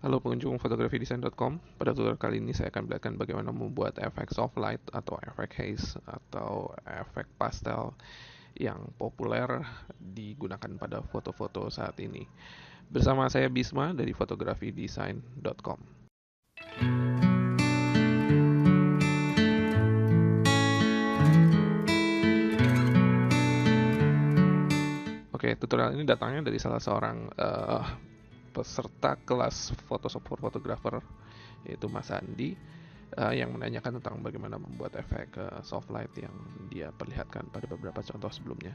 Halo pengunjung fotografidesign.com. Pada tutorial kali ini saya akan perlihatkan bagaimana membuat efek soft light atau efek haze atau efek pastel yang populer digunakan pada foto-foto saat ini. Bersama saya Bisma dari fotografidesign.com. Oke, tutorial ini datangnya dari salah seorang peserta kelas Photoshop for Photographer, yaitu Mas Andi, yang menanyakan tentang bagaimana membuat efek soft light yang dia perlihatkan pada beberapa contoh sebelumnya.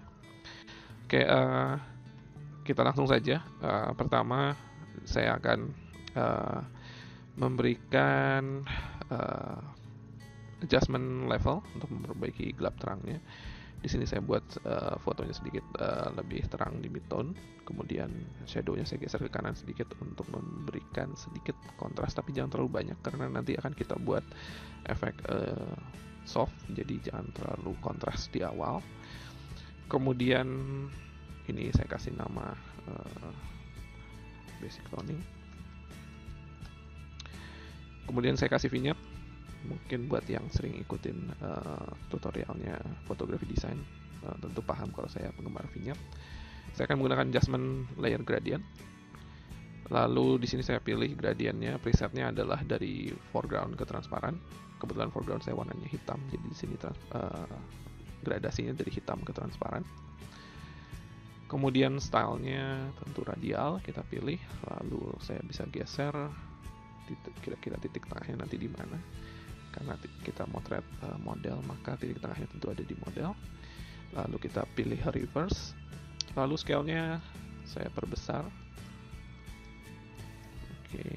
Oke, kita langsung saja. Pertama, saya akan memberikan adjustment level untuk memperbaiki gelap terangnya. Di sini saya buat fotonya sedikit lebih terang di midtone, kemudian shadownya saya geser ke kanan sedikit untuk memberikan sedikit kontras, tapi jangan terlalu banyak karena nanti akan kita buat efek soft, jadi jangan terlalu kontras di awal. Kemudian ini saya kasih nama basic toning. Kemudian saya kasih vignette. Mungkin buat yang sering ikutin tutorialnya fotografi desain tentu paham kalau saya penggemar vignette. Saya akan menggunakan adjustment layer gradient. Lalu di sini saya pilih gradientnya, presetnya adalah dari foreground ke transparan. Kebetulan foreground saya warnanya hitam, jadi di sini gradasinya dari hitam ke transparan. Kemudian stylenya tentu radial kita pilih, lalu saya bisa geser kira-kira titik tengahnya nanti di mana. Karena kita motret model, maka titik tengahnya tentu ada di model. Lalu kita pilih reverse. Lalu scale-nya saya perbesar. Oke.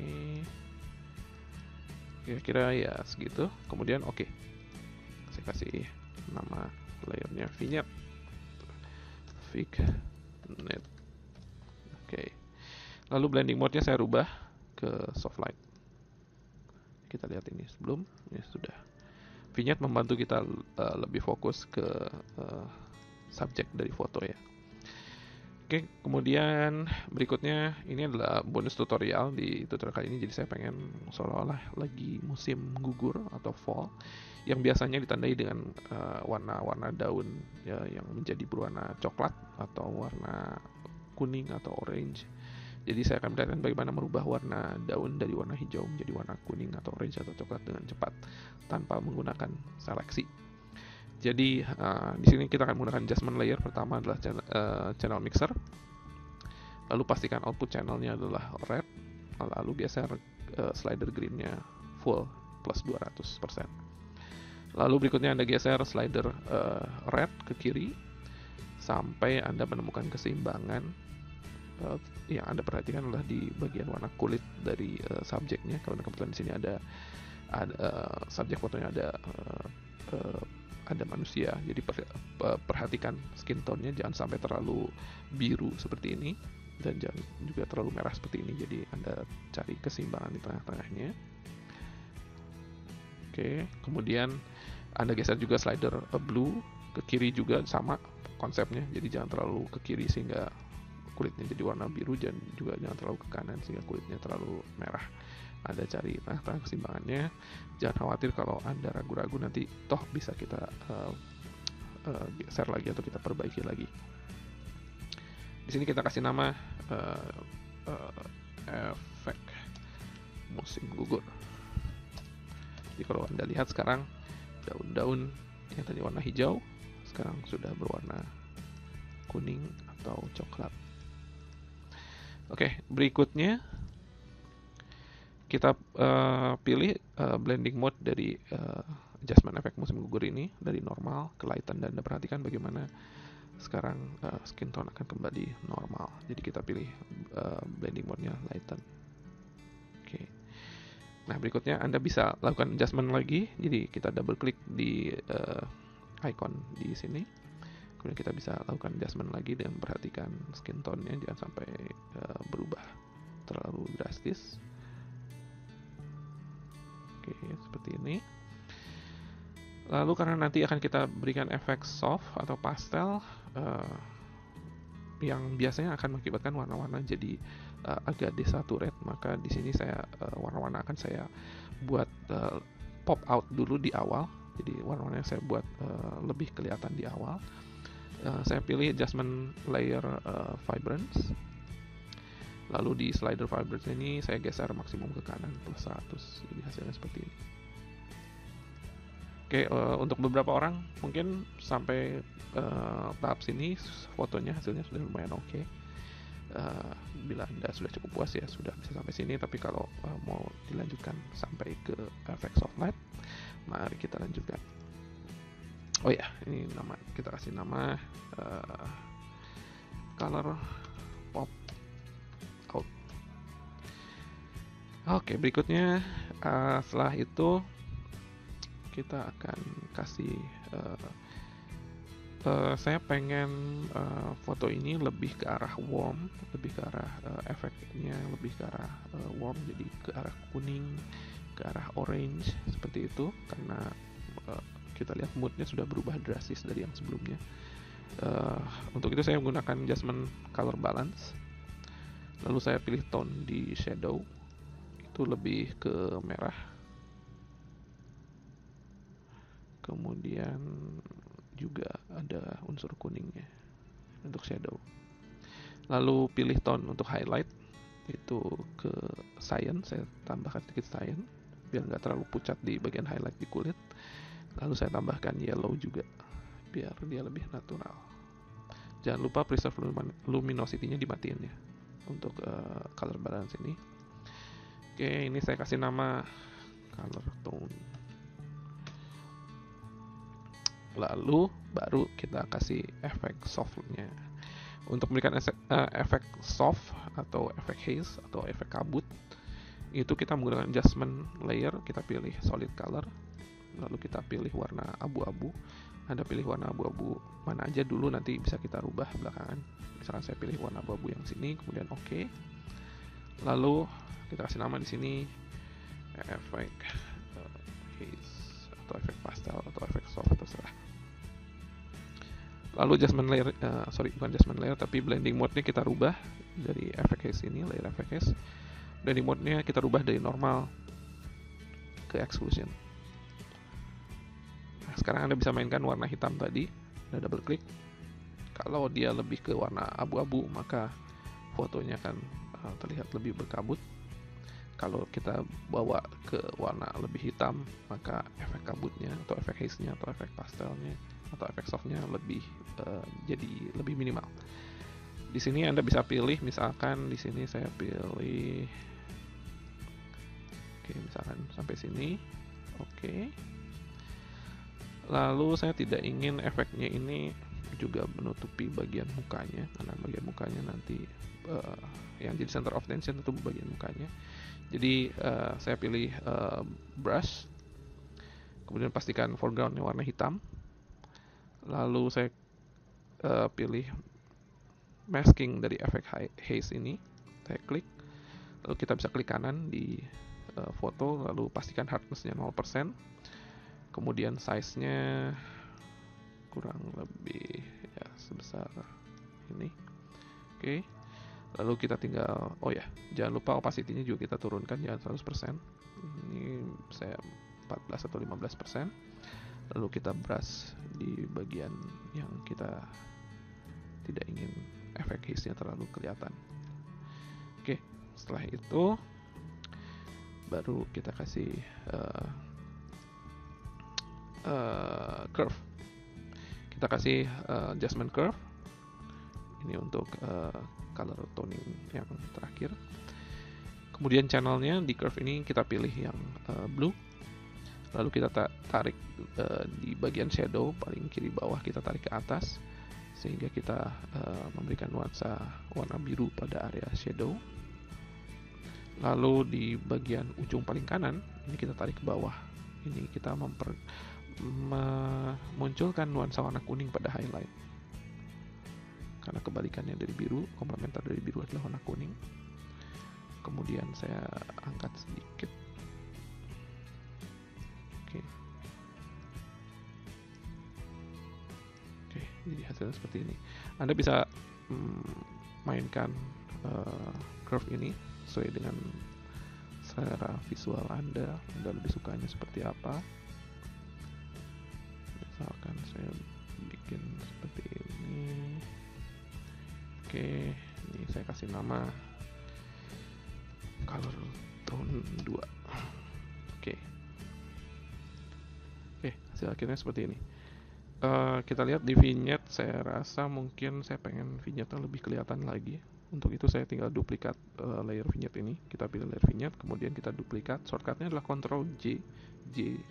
Kira-kira ya segitu. Kemudian oke. Saya kasih nama layernya vignette. Vignette. Oke. Lalu blending mode-nya saya rubah ke soft light. Kita lihat ini sebelum, ya sudah. Vignette membantu kita lebih fokus ke subjek dari foto ya. Oke, kemudian berikutnya ini adalah bonus tutorial di tutorial kali ini. Jadi saya pengen seolah-olah lagi musim gugur atau fall, yang biasanya ditandai dengan warna-warna daun ya, yang menjadi berwarna coklat atau warna kuning atau orange. Jadi saya akan memperlihatkan bagaimana merubah warna daun dari warna hijau menjadi warna kuning atau orange atau coklat dengan cepat tanpa menggunakan seleksi. Jadi di sini kita akan menggunakan adjustment layer. Pertama adalah channel mixer. Lalu pastikan output channelnya adalah red. Lalu geser slider greennya full plus 200%. Lalu berikutnya Anda geser slider red ke kiri sampai Anda menemukan keseimbangan. Yang Anda perhatikan adalah di bagian warna kulit dari subjeknya. Kalau kebetulan di sini ada subjek fotonya ada manusia. Jadi perhatikan skin tone-nya jangan sampai terlalu biru seperti ini dan jangan juga terlalu merah seperti ini. Jadi Anda cari keseimbangan di tengah-tengahnya. Oke, kemudian Anda geser juga slider blue ke kiri juga sama konsepnya. Jadi jangan terlalu ke kiri sehingga kulitnya jadi warna biru, dan juga jangan terlalu ke kanan sehingga kulitnya terlalu merah. Anda cari tengah-tengah keseimbangannya. Jangan khawatir kalau Anda ragu-ragu, nanti toh bisa kita geser lagi atau kita perbaiki lagi. Di sini kita kasih nama efek musim gugur. Jadi kalau Anda lihat sekarang daun-daun yang tadi warna hijau sekarang sudah berwarna kuning atau coklat. Oke, berikutnya kita pilih blending mode dari adjustment efek musim gugur ini dari normal ke lighten, dan Anda perhatikan bagaimana sekarang skin tone akan kembali normal. Jadi kita pilih blending mode-nya lighten. Oke. Nah, berikutnya Anda bisa lakukan adjustment lagi. Jadi kita double klik di icon di sini. Kemudian kita bisa lakukan adjustment lagi dan perhatikan skin tone-nya jangan sampai berubah terlalu drastis. Oke, seperti ini. Lalu karena nanti akan kita berikan efek soft atau pastel yang biasanya akan mengakibatkan warna-warna jadi agak desaturate. maka di sini saya warna-warna akan saya buat pop out dulu di awal. Jadi warna-warna yang saya buat lebih kelihatan di awal. Saya pilih adjustment layer vibrance. Lalu di slider vibrance ini saya geser maksimum ke kanan plus 100. Jadi hasilnya seperti ini. Oke, untuk beberapa orang mungkin sampai tahap sini fotonya hasilnya sudah lumayan oke. Bila Anda sudah cukup puas ya sudah bisa sampai sini, tapi kalau mau dilanjutkan sampai ke efek soft light, mari kita lanjutkan. Oh ya, ini nama, kita kasih nama color pop out. Oke, berikutnya setelah itu kita akan kasih saya pengen foto ini lebih ke arah warm, lebih ke arah efeknya lebih ke arah warm, jadi ke arah kuning, ke arah orange seperti itu, karena kita lihat moodnya sudah berubah drastis dari yang sebelumnya. Untuk itu saya menggunakan adjustment color balance, lalu saya pilih tone di shadow, itu lebih ke merah, kemudian juga ada unsur kuningnya untuk shadow. Lalu pilih tone untuk highlight, itu ke cyan, saya tambahkan sedikit cyan biar nggak terlalu pucat di bagian highlight di kulit. Lalu saya tambahkan yellow juga biar dia lebih natural. Jangan lupa preserve luminosity-nya dimatiin ya untuk color balance ini. Oke, ini saya kasih nama color tone. Lalu baru kita kasih efek softnya. Untuk memberikan efek soft atau efek haze atau efek kabut, itu kita menggunakan adjustment layer, kita pilih solid color, lalu kita pilih warna abu-abu. Anda pilih warna abu-abu mana aja dulu, nanti bisa kita rubah belakangan. Misalkan saya pilih warna abu-abu yang sini, kemudian oke. Lalu kita kasih nama di sini efek haze atau efek pastel atau efek soft, terserah. Lalu adjustment layer, bukan adjustment layer tapi blending mode-nya kita rubah dari efek haze ini, layer efek haze. Blending mode-nya kita rubah dari normal ke exclusion. Nah, sekarang Anda bisa mainkan warna hitam tadi, Anda double klik. Kalau dia lebih ke warna abu-abu, maka fotonya akan terlihat lebih berkabut. Kalau kita bawa ke warna lebih hitam, maka efek kabutnya atau efek haze-nya atau efek pastelnya atau efek softnya lebih jadi lebih minimal. Di sini Anda bisa pilih, misalkan di sini saya pilih, oke, misalkan sampai sini, oke. Lalu saya tidak ingin efeknya ini juga menutupi bagian mukanya, karena bagian mukanya nanti yang jadi center of attention itu bagian mukanya. Jadi saya pilih brush, kemudian pastikan foregroundnya warna hitam. Lalu saya pilih masking dari efek haze ini, saya klik. Lalu kita bisa klik kanan di foto, lalu pastikan hardness-nya 0%. Kemudian size-nya kurang lebih ya sebesar ini. Oke. Lalu kita tinggal, oh ya, jangan lupa opacity-nya juga kita turunkan, jangan 100%. Ini saya 14 atau 15%. Lalu kita brush di bagian yang kita tidak ingin efek haze-nya terlalu kelihatan. Oke, setelah itu baru kita kasih curve. Kita kasih adjustment curve. Ini untuk color toning yang terakhir. Kemudian channelnya di curve ini kita pilih yang blue. Lalu kita tarik di bagian shadow paling kiri bawah, kita tarik ke atas sehingga kita memberikan nuansa warna biru pada area shadow. Lalu di bagian ujung paling kanan ini kita tarik ke bawah. Ini kita memunculkan nuansa warna kuning pada highlight. Karena kebalikannya dari biru, komplementer dari biru adalah warna kuning. Kemudian saya angkat sedikit. Oke, jadi hasilnya seperti ini. Anda bisa mainkan curve ini sesuai dengan selera visual Anda lebih sukanya seperti apa. Misalkan saya bikin seperti ini. Oke, ini saya kasih nama color tone 2. Oke, hasil akhirnya seperti ini. Kita lihat di vignette, saya rasa mungkin saya pengen vignette-nya lebih kelihatan lagi. Untuk itu saya tinggal duplikat layer vignette ini. Kita pilih layer vignette, kemudian kita duplikat. Shortcutnya adalah Ctrl J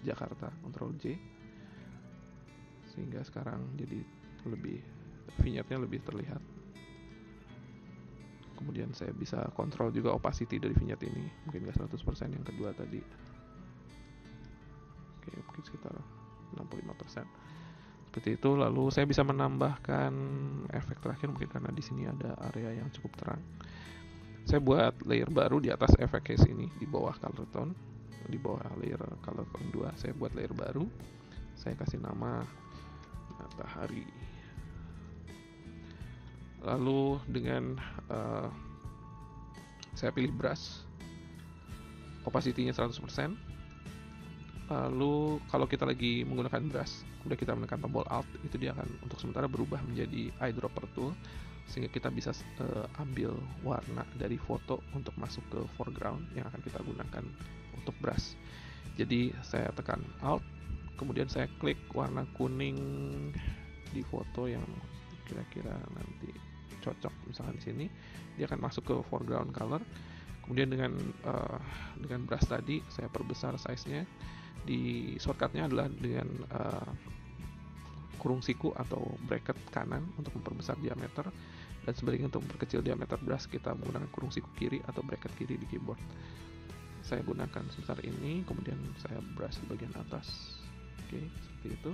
Jakarta, Ctrl J, sehingga sekarang jadi vignette-nya lebih terlihat. Kemudian saya bisa kontrol juga opacity dari vignette ini, mungkin nggak 100% yang kedua tadi. Oke, mungkin sekitar 65%. Seperti itu. Lalu saya bisa menambahkan efek terakhir, mungkin karena di sini ada area yang cukup terang. Saya buat layer baru di atas efek haze ini, di bawah color tone, di bawah layer color tone 2. Saya buat layer baru. Saya kasih nama matahari. Lalu dengan saya pilih brush, opacity-nya 100%. Lalu kalau kita lagi menggunakan brush, kemudian kita menekan tombol Alt, itu dia akan untuk sementara berubah menjadi eyedropper tool, sehingga kita bisa ambil warna dari foto untuk masuk ke foreground yang akan kita gunakan untuk brush. Jadi saya tekan Alt, kemudian saya klik warna kuning di foto yang kira-kira nanti cocok, misalkan di sini dia akan masuk ke foreground color. Kemudian dengan brush tadi saya perbesar size-nya. Di shortcut-nya adalah dengan kurung siku atau bracket kanan untuk memperbesar diameter, dan sebaliknya untuk memperkecil diameter brush kita menggunakan kurung siku kiri atau bracket kiri di keyboard. Saya gunakan sebesar ini, kemudian saya brush di bagian atas. Oke, seperti itu.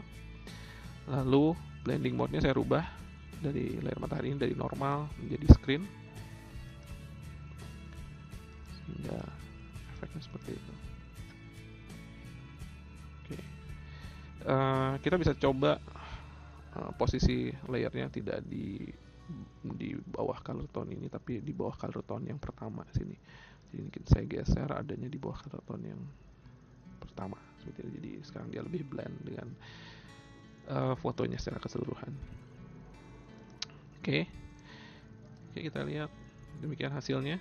Lalu blending mode-nya saya rubah dari layer matahari ini dari normal menjadi screen, sehingga efeknya seperti itu. Oke. Kita bisa coba posisi layernya tidak di bawah color tone ini, tapi di bawah color tone yang pertama sini. Jadi mungkin saya geser adanya di bawah color tone yang pertama seperti itu. Jadi sekarang dia lebih blend dengan fotonya secara keseluruhan. Oke, kita lihat demikian hasilnya.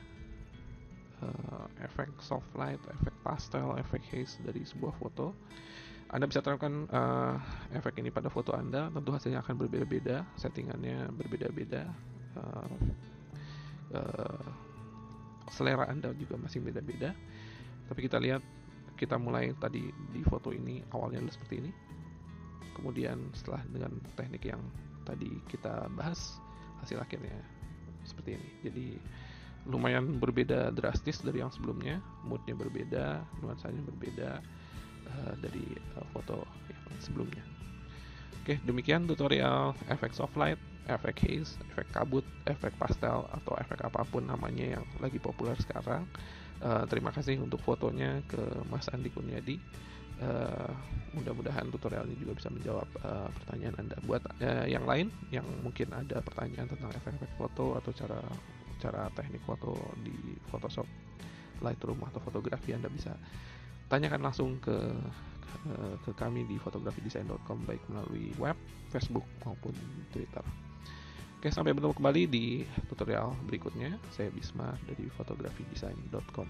Efek soft light, efek pastel, efek haze dari sebuah foto. Anda bisa terapkan efek ini pada foto Anda. Tentu hasilnya akan berbeda-beda, settingannya berbeda-beda, selera Anda juga masih beda-beda. Tapi kita lihat, kita mulai tadi di foto ini awalnya adalah seperti ini. Kemudian setelah dengan teknik yang tadi kita bahas, hasil akhirnya seperti ini. Jadi lumayan berbeda drastis dari yang sebelumnya, moodnya berbeda, nuansanya berbeda dari foto yang sebelumnya. Oke, demikian tutorial efek soft light, efek haze, efek kabut, efek pastel, atau efek apapun namanya yang lagi populer sekarang. Terima kasih untuk fotonya ke Mas Andi Kurniadi. Mudah-mudahan tutorial ini juga bisa menjawab pertanyaan Anda. Buat yang lain yang mungkin ada pertanyaan tentang efek-efek foto atau cara teknik foto di Photoshop, Lightroom, atau fotografi, Anda bisa tanyakan langsung ke kami di fotografidesign.com, baik melalui web, Facebook, maupun Twitter. Oke, sampai bertemu kembali di tutorial berikutnya. Saya Bisma dari fotografidesign.com.